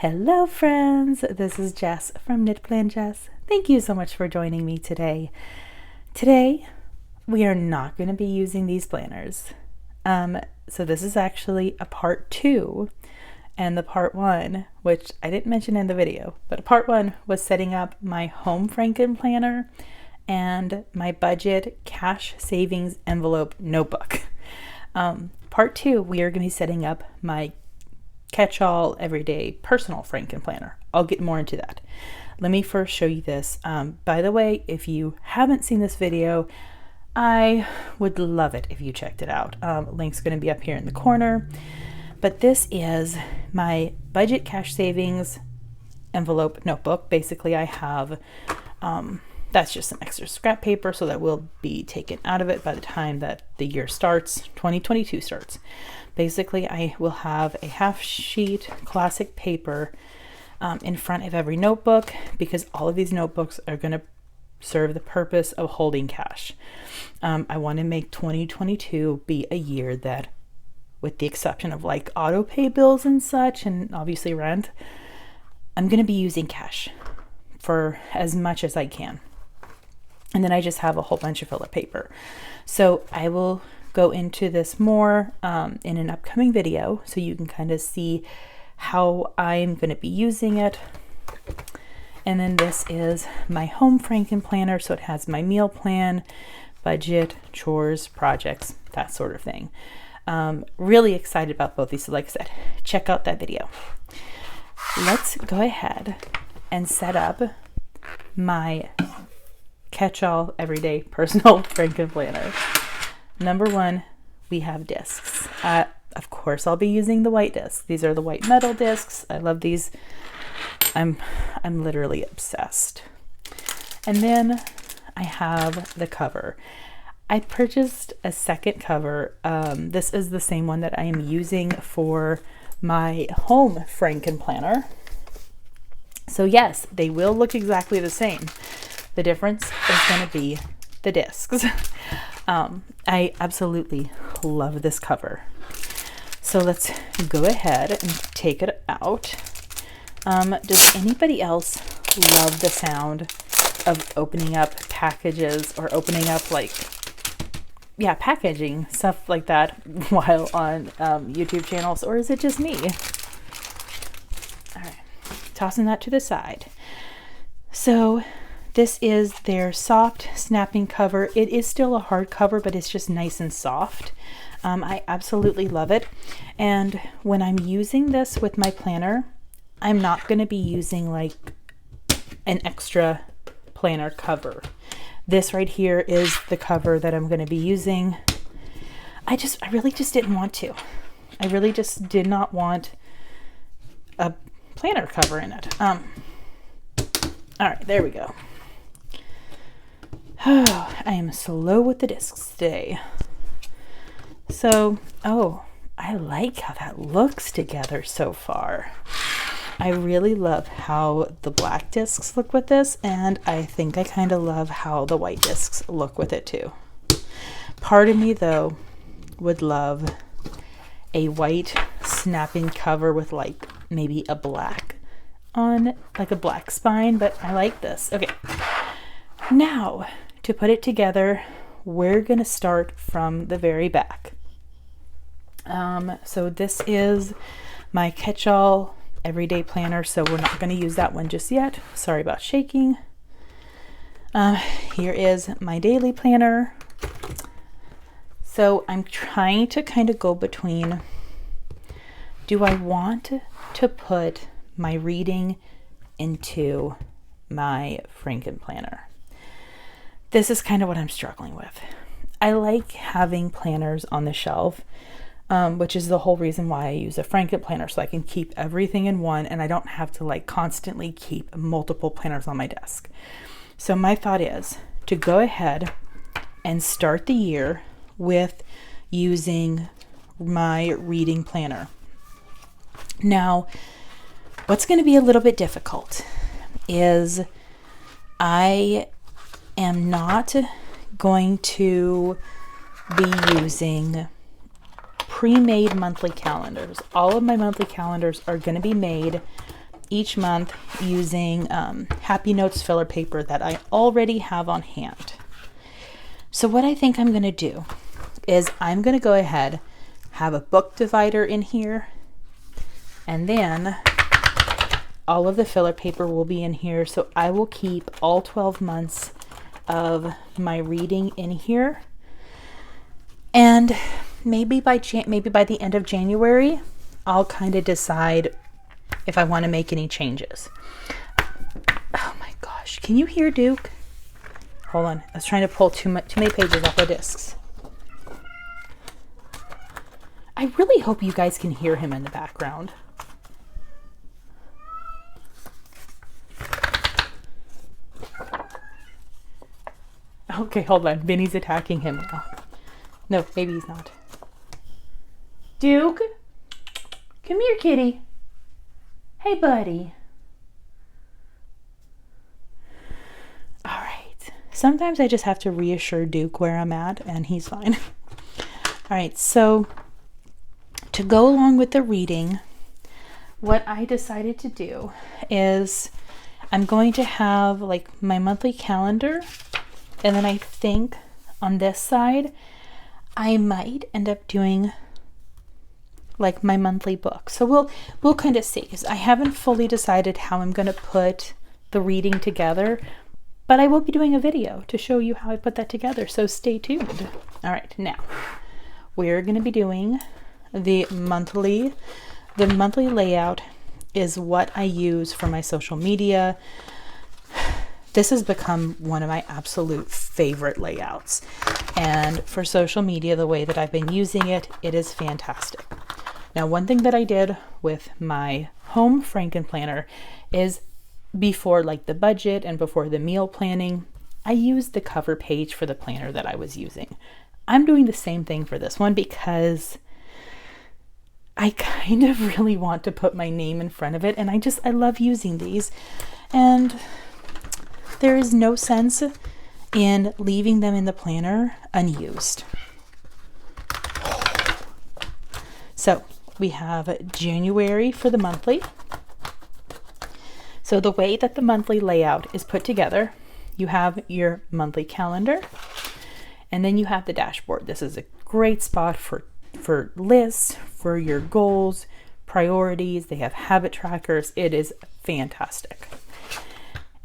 Hello friends, this is Jess from Knit Plan Jess. Thank you so much for joining me today. Today, we are not going to be using these planners. So this is actually a part 2, and the part 1, which I didn't mention in the video, but part 1 was setting up my Home Frankenplanner and my budget cash savings envelope notebook. Part 2, we are going to be setting up my catch-all everyday personal Frankenplanner. I'll get more into that. Let me first show you this. By the way, if you haven't seen this video, I would love it if you checked it out. Link's going to be up here in the corner. But this is my budget cash savings envelope notebook. Basically, I have that's just some extra scrap paper, so that will be taken out of it by the time that the year starts, 2022 starts. Basically, I will have a half sheet classic paper in front of every notebook, because all of these notebooks are going to serve the purpose of holding cash. I want to make 2022 be a year that, with the exception of like auto pay bills and such, and obviously rent, I'm going to be using cash for as much as I can. And then I just have a whole bunch of filler paper. So I will go into this more in an upcoming video, so you can kind of see how I'm going to be using it. And then this is my Home Frankenplanner, so it has my meal plan, budget, chores, projects, that sort of thing. Really excited about both these. So like I said, check out that video. Let's go ahead and set up my catch-all everyday personal Frankenplanner. Number 1, we have discs. Of course, I'll be using the white discs. These are the white metal discs. I love these. I'm literally obsessed. And then I have the cover. I purchased a second cover. This is the same one that I am using for my Home Frankenplanner. So yes, they will look exactly the same. The difference is going to be the discs. I absolutely love this cover. So let's go ahead and take it out. Does anybody else love the sound of opening up packages, or opening up packaging, stuff like that while on YouTube channels, or is it just me? All right, tossing that to the side. So this is their soft snapping cover. It is still a hard cover, but it's just nice and soft. I absolutely love it. And when I'm using this with my planner, I'm not going to be using like an extra planner cover. This right here is the cover that I'm going to be using. I really just didn't want to. I really just did not want a planner cover in it. All right, there we go. Oh, I am slow with the discs today. So, I like how that looks together so far. I really love how the black discs look with this, and I think I kind of love how the white discs look with it too. Part of me though would love a white snapping cover with like maybe a black on, like a black spine, but I like this. Okay, now to put it together, we're gonna start from the very back. So this is my catch-all everyday planner, so we're not going to use that one just yet. Sorry about shaking. Here is my daily planner. So I'm trying to kind of go between, do I want to put my reading into my Frankenplanner? This is kind of what I'm struggling with. I like having planners on the shelf, which is the whole reason why I use a Frankenplanner, so I can keep everything in one and I don't have to like constantly keep multiple planners on my desk. So my thought is to go ahead and start the year with using my reading planner. Now, what's going to be a little bit difficult is I am not going to be using pre-made monthly calendars. All of my monthly calendars are going to be made each month using Happy Notes filler paper that I already have on hand. So what I think I'm going to do is I'm going to go ahead, have a book divider in here, and then all of the filler paper will be in here. So I will keep all 12 months of my reading in here. And maybe by the end of January, I'll kind of decide if I want to make any changes. Oh my gosh, can you hear Duke? Hold on, I was trying to pull too many pages off the discs. I really hope you guys can hear him in the background. Okay, hold on, Vinny's attacking him now. No, maybe he's not. Duke, come here, kitty. Hey, buddy. All right. Sometimes I just have to reassure Duke where I'm at, and he's fine. All right, so to go along with the reading, what I decided to do is I'm going to have like my monthly calendar, and then I think on this side, I might end up doing like my monthly book. So we'll kind of see, because I haven't fully decided how I'm going to put the reading together, but I will be doing a video to show you how I put that together. So stay tuned. All right, now we're going to be doing the monthly. The monthly layout is what I use for my social media. This has become one of my absolute favorite layouts. And for social media, the way that I've been using it, it is fantastic. Now, one thing that I did with my Home Frankenplanner is before like the budget and before the meal planning, I used the cover page for the planner that I was using. I'm doing the same thing for this one because I kind of really want to put my name in front of it, and I love using these. And there is no sense in leaving them in the planner unused. So we have January for the monthly. So the way that the monthly layout is put together, you have your monthly calendar, and then you have the dashboard. This is a great spot for lists, for your goals, priorities. They have habit trackers. It is fantastic.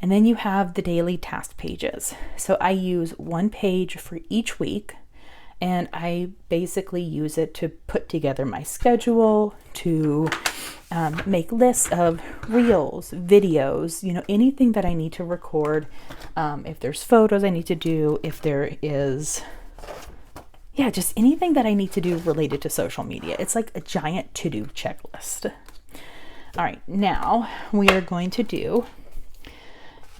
And then you have the daily task pages. So I use one page for each week, and I basically use it to put together my schedule, to make lists of reels, videos, anything that I need to record. If there's photos I need to do, if there is, just anything that I need to do related to social media. It's like a giant to-do checklist. All right, now we are going to do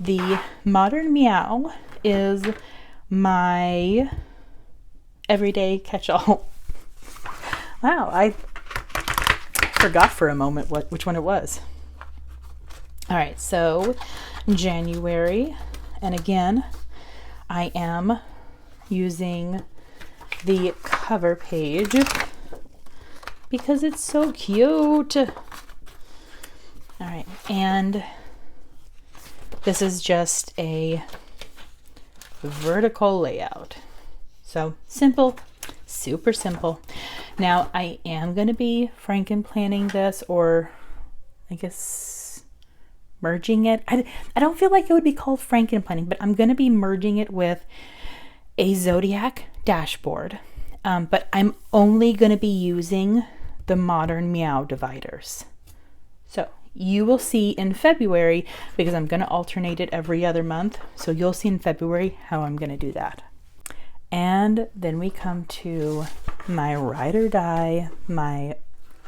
the Modern Meow is my everyday catch-all. Wow, I forgot for a moment which one it was. All right, so January, and again, I am using the cover page because it's so cute. All right, and this is just a vertical layout. So simple, super simple. Now I am going to be Frankenplanning this, or I guess merging it. I don't feel like it would be called Frankenplanning, but I'm going to be merging it with a Zodiac dashboard. But I'm only going to be using the Modern Meow dividers. So you will see in February, because I'm going to alternate it every other month. So you'll see in February how I'm going to do that. And then we come to my Ride or Die, my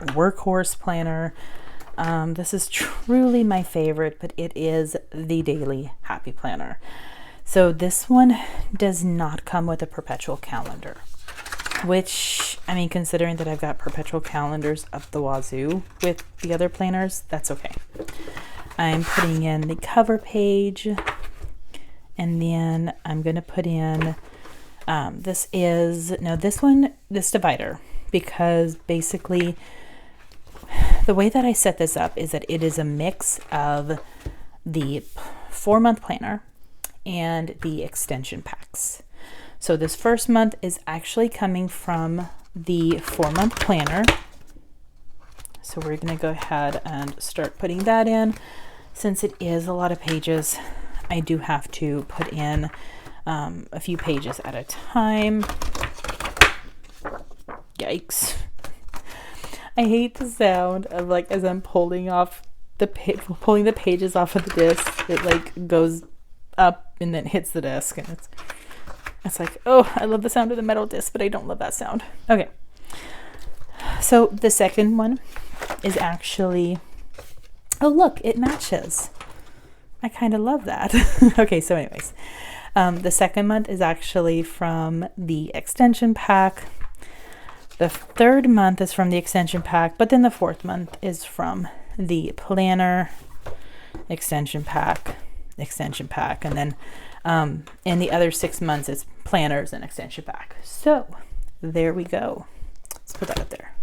workhorse planner. This is truly my favorite, but it is the Daily Happy Planner. So this one does not come with a perpetual calendar, which, I mean, considering that I've got perpetual calendars up the wazoo with the other planners, that's okay. I'm putting in the cover page, and then I'm going to put in, this divider, because basically the way that I set this up is that it is a mix of the 4-month planner and the extension packs. So this first month is actually coming from the 4-month planner. So we're going to go ahead and start putting that in. Since it is a lot of pages, I do have to put in a few pages at a time. Yikes. I hate the sound of like as I'm pulling the pages off of the disc, it like goes up and then hits the disc, and it's like, oh, I love the sound of the metal disc, but I don't love that sound. Okay. So the second one is actually, oh look, it matches. I kind of love that. Okay, so anyways, the second month is actually from the extension pack. The third month is from the extension pack, but then the fourth month is from the planner, extension pack, and then in the other 6 months it's planners and extension pack. So there we go. Let's put that up there.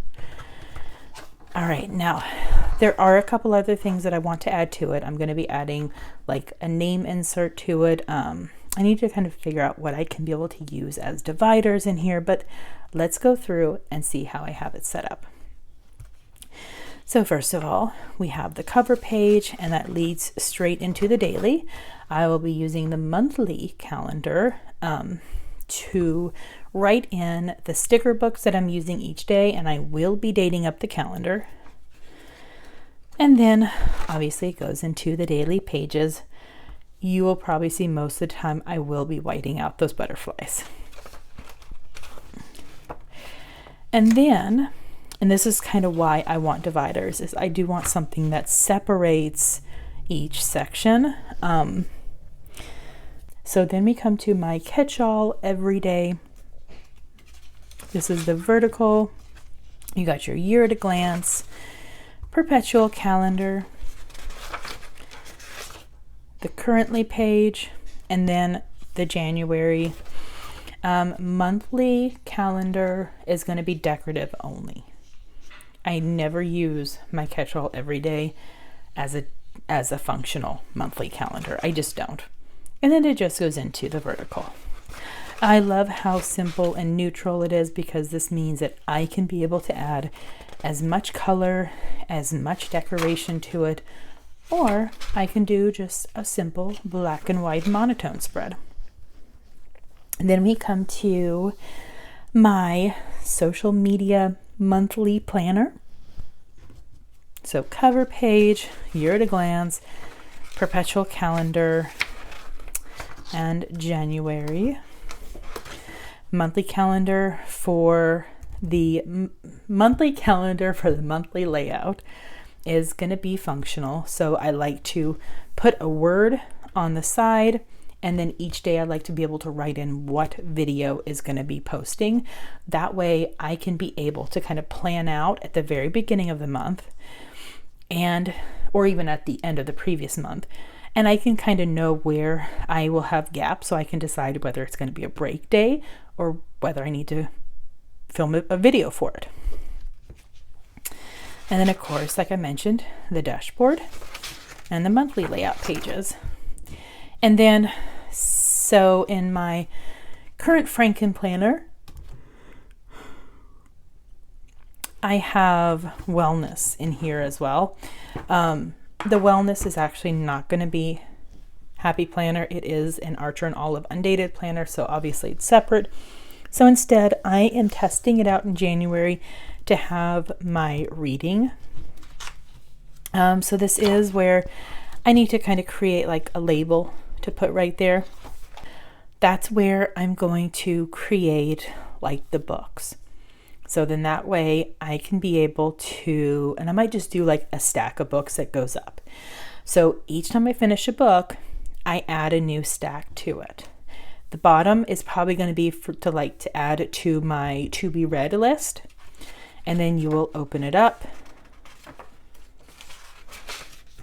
All right, now there are a couple other things that I want to add to it. I'm going to be adding like a name insert to it. I need to kind of figure out what I can be able to use as dividers in here, but let's go through and see how I have it set up. So first of all, we have the cover page, and that leads straight into the daily. I will be using the monthly calendar to write in the sticker books that I'm using each day, and I will be dating up the calendar. And then obviously it goes into the daily pages. You will probably see most of the time I will be whiting out those butterflies. And then, and this is kind of why I want dividers, is I do want something that separates each section. So then we come to my catch-all everyday. This is the vertical. You got your year at a glance, perpetual calendar, the currently page, and then the January. Monthly calendar is going to be decorative only. I never use my catch-all every day as a functional monthly calendar. I just don't. And then it just goes into the vertical. I love how simple and neutral it is, because this means that I can be able to add as much color, as much decoration to it, or I can do just a simple black and white monotone spread. And then we come to my social media monthly planner. So cover page, year at a glance, perpetual calendar, and January. Monthly calendar for the monthly layout is going to be functional. So I like to put a word on the side, and then each day I like to be able to write in what video is going to be posting. That way I can be able to kind of plan out at the very beginning of the month, or even at the end of the previous month. And I can kind of know where I will have gaps, so I can decide whether it's going to be a break day or whether I need to film a video for it. And then of course, like I mentioned, the dashboard and the monthly layout pages. And then, so in my current Frankenplanner, I have wellness in here as well. The wellness is actually not going to be Happy Planner. It is an Archer and Olive undated planner, so obviously it's separate. So instead, I am testing it out in January to have my reading. So this is where I need to kind of create like a label to put right there. That's where I'm going to create like the books. So then that way I can be able to, and I might just do like a stack of books that goes up. So each time I finish a book, I add a new stack to it. The bottom is probably going to be to add to my to be read list. And then you will open it up.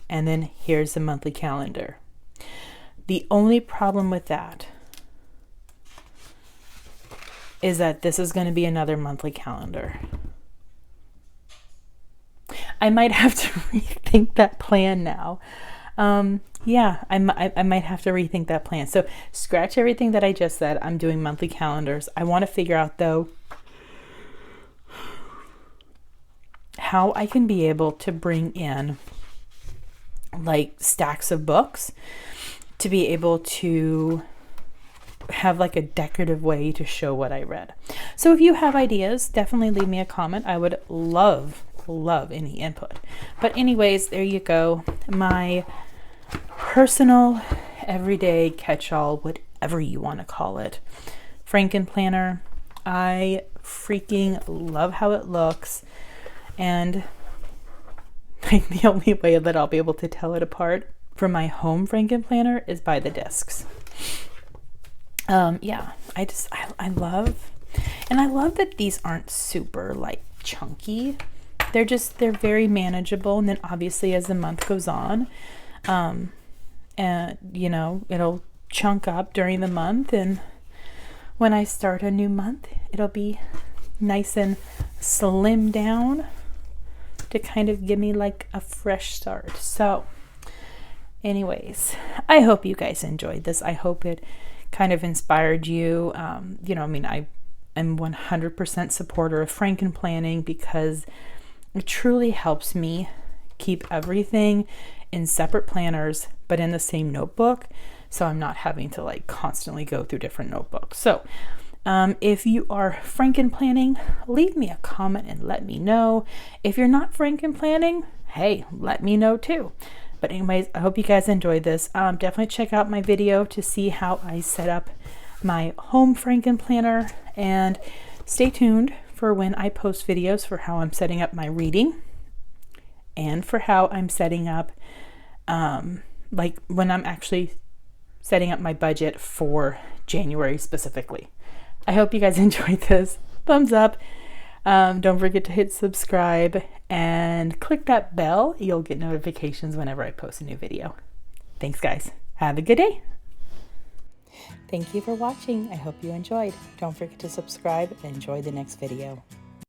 And then here's the monthly calendar. The only problem with that is that this is going to be another monthly calendar. I might have to rethink that plan now. Yeah, I might have to rethink that plan. So scratch everything that I just said. I'm doing monthly calendars. I want to figure out though how I can be able to bring in like stacks of books to be able to have like a decorative way to show what I read. So if you have ideas, definitely leave me a comment. I would love any input. But anyways, there you go. My personal everyday catch-all, whatever you want to call it, Frankenplanner. I freaking love how it looks, and like the only way that I'll be able to tell it apart from my Home Frankenplanner is by the discs. Yeah, I love, and I love that these aren't super like chunky. They're very manageable. And then obviously as the month goes on, and you know, it'll chunk up during the month. And when I start a new month, it'll be nice and slim down to kind of give me like a fresh start. So anyways, I hope you guys enjoyed this. I hope it kind of inspired you. You know, I mean, I'm 100% supporter of Frankenplanning because it truly helps me keep everything in separate planners, but in the same notebook. So I'm not having to like constantly go through different notebooks. So if you are Frankenplanning, leave me a comment and let me know. If you're not Frankenplanning, hey, let me know too. But anyways, I hope you guys enjoyed this. Definitely check out my video to see how I set up my Home Frankenplanner, and stay tuned for when I post videos for how I'm setting up my reading and for how I'm setting up, like when I'm actually setting up my budget for January specifically. I hope you guys enjoyed this. Thumbs up. Don't forget to hit subscribe and click that bell. You'll get notifications whenever I post a new video. Thanks, guys. Have a good day. Thank you for watching. I hope you enjoyed. Don't forget to subscribe and enjoy the next video.